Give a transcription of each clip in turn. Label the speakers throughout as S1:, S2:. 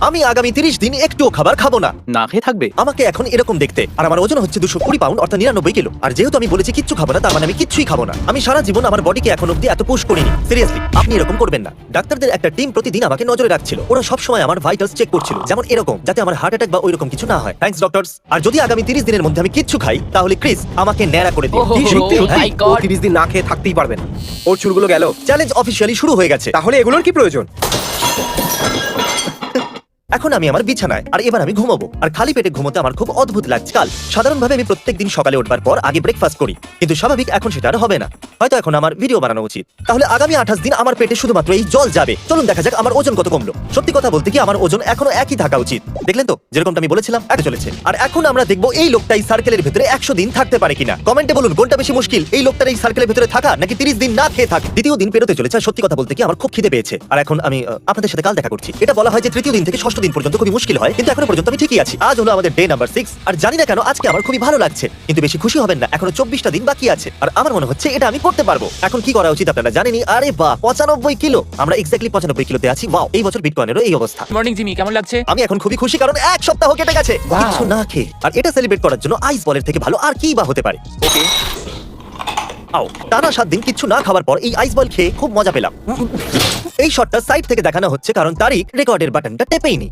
S1: আমি আগামী 30 দিন একটুও খাবার খাবো না।
S2: না খেয়ে থাকবে?
S1: আমাকে এখন এরকম দেখতে, আর আমার ওজন হচ্ছে 220 পাউন্ড অর্থাৎ 99 কিলো। আর যেহেতু আমি বলেছি কিচ্ছু খাবো না, তার মানে আমি কিচ্ছুই খাবো না। আমি সারা জীবন আমার বডিকে এখন অব্দি এত পুশ করিনি। সিরিয়াসলি আপনি এরকম করবেন না। ডাক্তারদের একটা টিম প্রতিদিন আমাকে নজরে রাখছিল। ওরা সব সময় আমার ভাইটালস চেক করছিল, যেমন এরকম, যাতে আমার হার্ট অ্যাটাক বা ওইরকম কিছু না হয়। Thanks doctors. আর যদি আগামী 30 দিনের মধ্যে আমি কিচ্ছু খাই, তাহলে ক্রিস আমাকে ন্যাড়া করে দিন।
S2: ওহো,
S1: সত্যি?
S2: oh
S1: হ্যাঁ।
S2: my God!
S3: 30 দিন না খেয়ে থাকতেই পারবে না। ওর চুলগুলো গেল,
S1: চ্যালেঞ্জ অফিসিয়ালি শুরু হয়ে গেছে।
S3: তাহলে এগুলোর কি প্রয়োজন?
S1: এখন আমি আমার বিছানায়, আর এবার আমি ঘুমাবো। আর খালি পেটে ঘুমোতে আমার খুব অদ্ভুত লাগছে। কাল সাধারণভাবে আমি প্রত্যেকদিন সকালে উঠবার পর আগে ব্রেকফাস্ট করি, কিন্তু স্বাভাবিক এখন সেটা আর হবে না। হয়তো এখন আমার ভিডিও বানানো উচিত। তাহলে আগামী 28 দিন আমার পেটে শুধুমাত্র এই জল যাবে। চলুন দেখা যাক আমার ওজন কত কমলো। সত্যি কথা বলতে কি আমার ওজন এখনো একই থাকা উচিত। দেখলেন তো, যেরকমটা আমি বলেছিলাম এক চলেছে। আর এখন আমরা দেখবো এই লোকটাই সার্কেলের ভিতরে 100 দিন থাকতে পারে কিনা। কমেন্টে বলুন কোনটা বেশি মুশকিল, এই লোকটার এই সার্কেলের ভিতরে থাকা নাকি 30 দিন না খেয়ে থাকা। দ্বিতীয় দিন পেরোতে চলেছে। সত্যি কথা বলতে কি আমার খুব খিদে পেয়েছে। আর এখন আমি আপনাদের সাথে কাল দেখা করছি। এটা বলা হয় যে তৃতীয় দিন থেকে ষষ্ঠ দিন পর্যন্ত খুবই মুশকিল হয়, কিন্তু এখনো পর্যন্ত আমি ঠিকই আছি। আজ হলো আমাদের ডে নাম্বার 6, আর জানি না কেন আজকে আমার খুবই ভালো লাগছে। কিন্তু বেশি খুশি হবেন না, এখনো 24টা দিন বাকি আছে, আর আমার মনে হচ্ছে এটা আমি করতে পারবো। এখন কি করা উচিত আপনারা জানেনই। আরে বাহ, 95 কিলো। আমরা এক্স্যাক্টলি 95 কিলোতে আছি। ওয়াও, এই বছর বিটকয়েনেরও এই অবস্থা।
S2: মর্নিং জিমি, কেমন লাগছে?
S1: আমি এখন খুবই খুশি, কারণ এক সপ্তাহ কেটে গেছে কিছু না খেয়ে। আর এটা সেলিব্রেট করার জন্য আইস বলের থেকে ভালো আর কি বা হতে পারে।
S2: ওকে,
S1: আও, টানা 7 দিন কিচ্ছু না খাবার পর এই আইস বল খেয়ে খুব মজা পেলাম। এই শটটা সাইড থেকে দেখানো হচ্ছে, কারণ তারিখ রেকর্ডের বাটনটা টেপেইনি।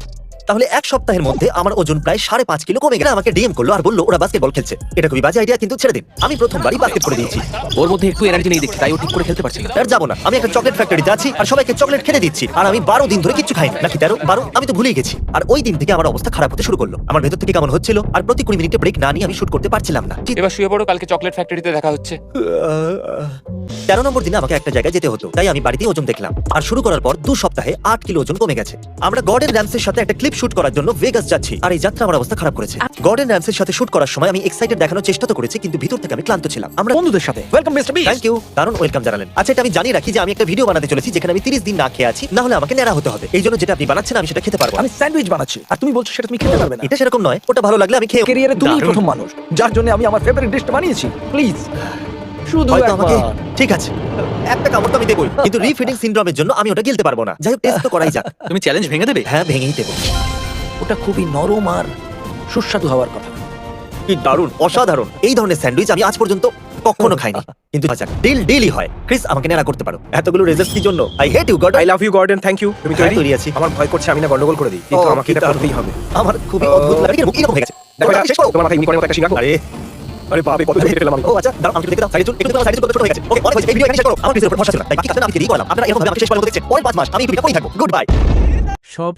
S1: তাহলে এক সপ্তাহের মধ্যে আমার ওজন প্রায় 5.5 কিলো কমে গেল। আমাকে ডিএম করলো আর বললো ওরা বাস্কেটবল খেলছে। এটা খুবই বাজে আইডিয়া, কিন্তু ছেড়ে দিন। আমি প্রথমবারই বাস্কেট করে দিয়েছি।
S2: ওর মধ্যে একটু এনার্জি নেই দেখছি, তাই ও ঠিক করে খেলতে পারছে না।
S1: আর যাবো না, আমি একটা চকলেট ফ্যাক্টরিতে আছি আর সবাইকে চকলেট খেতে দিচ্ছি। আর আমি 12 দিন ধরে কিচ্ছু খাইনি, নাকি 13-12, আমি তো ভুলেই গেছি। আর ওই দিন থেকে আমার অবস্থা খারাপ হতে শুরু করলো। আমার ভেতর থেকে কেমন হচ্ছিল, আর প্রতি 20 মিনিটে ব্রেক না নিয়ে আমি শুট করতে পারছিলাম না।
S2: এবার শুয়ে পড়ো, কালকে চকলেট ফ্যাক্টরিতে দেখা হচ্ছে।
S1: 13 নম্বর দিনে আমাকে একটা জায়গায় যেতে হতো, তাই আমি বাড়িতে ওজন দেখলাম। আর শুরু করার পর 2 সপ্তাহে 8 কিলো ওজন কমে গেছে। আমরা গর্ডেন র্যামসের সাথে একটা ক্লিপ শুট করার জন্য ভেগাস যাচ্ছি, আর এই যাত্রা আমার অবস্থা খারাপ করেছে। গর্ডেন র্যামসের সাথে শুট করার সময় আমি এক্সাইটেড দেখানোর চেষ্টা তো করেছি, কিন্তু ভিতর থেকে আমি ক্লান্ত ছিলাম। আমরা
S3: বন্ধুদের সাথে welcome mister Beast.
S1: Thank you, দারুণ ওয়েলকাম জানালেন। আচ্ছা, এটা আমি জানিয়ে রাখি যে আমি একটা ভিডিও বানাতে চলেছি যেখানে আমি 30 দিন না খেয়ে আছি, না হলে আমাকে ন্যাড়া হতে হবে। এই জন্য যেটা আপনি বানাচ্ছেন আমি সেটা খেতে পারবো না।
S3: আমি স্যান্ডউইচ বানাচ্ছি আর তুমি বলছো সেটা তুমি খেতে পারবে না।
S1: এটা সেরকম নয়, ওটা ভালো লাগলে আমি খেয়ে।
S3: ক্যারিয়ারে তুমি
S1: দারুণ।
S3: প্রথম মানুষ যার জন্য আমি আমার ফেভারিট ডিশটা বানিয়েছি। প্লিজ শুধু
S1: হয়তো আমাকে,
S3: একবার।
S1: ঠিক আছে, একটা কামড় তো আমি দেবই, কিন্তু রিফিডিং সিনড্রোমের জন্য আমি ওটা গিলতে পারবো না। যাই হোক, টেস্ট তো করাই যাক।
S2: তুমি চ্যালেঞ্জ ভেঙে দেবে?
S1: হ্যাঁ, ভেঙেই দেবো।
S3: ওটা খুবই নরম আর সুস্বাদু হওয়ার কথা।
S1: কি দারুণ, অসাধারণ। এই ধরনের স্যান্ডউইচ আমি আজ পর্যন্ত কখনো খাইনি, কিন্তু ডেইলি হয়। ক্রিস, আমাকে নেড়া করতে পারো। এতগুলো রেজাল্টস কি জন্য? I hate you God.
S3: I love you Gordon, thank you. তুমি
S1: হ্যাঁ,
S3: তৈরি?
S1: তৈরি আছি।
S3: আমার ভয় করছে আমি না গন্ডগোল করে দিই, কিন্তু
S1: ও,
S3: আমাকে
S1: কি
S3: এটা
S1: দারুণ।
S3: করতেই হবে।
S1: আমার খুবই অদ্ভুত লাগে, এরকম হয়ে গেছে।
S3: দেখো
S1: ওটা শেষ করো।
S3: তোমার মাথায় ইউনিকর্নের মতো একটা শিঙা।
S1: আরে
S3: আরে বাবা, কত জোরে ফেললাম আমি।
S1: ও আচ্ছা, দাঁড়াও, আমাকে দেখে দাও। সাইডে চুল, একটু সাইডে চুল কত ছোট হয়ে গেছে। ওকে, অনেক হয়েছে, এই ভিডিও এখানে শেষ করো। আমার ক্রিসের উপর ভরসা ছিল না, তাই বাকি কাজটা আমি দিয়ে করলাম। আপনারা এরকম ভাবে আমাকে শেষ পর্যন্ত দেখছেন। পরে 5 মাস আমি ইউটিউবে পড়েই থাকবো। Good bye.
S4: সব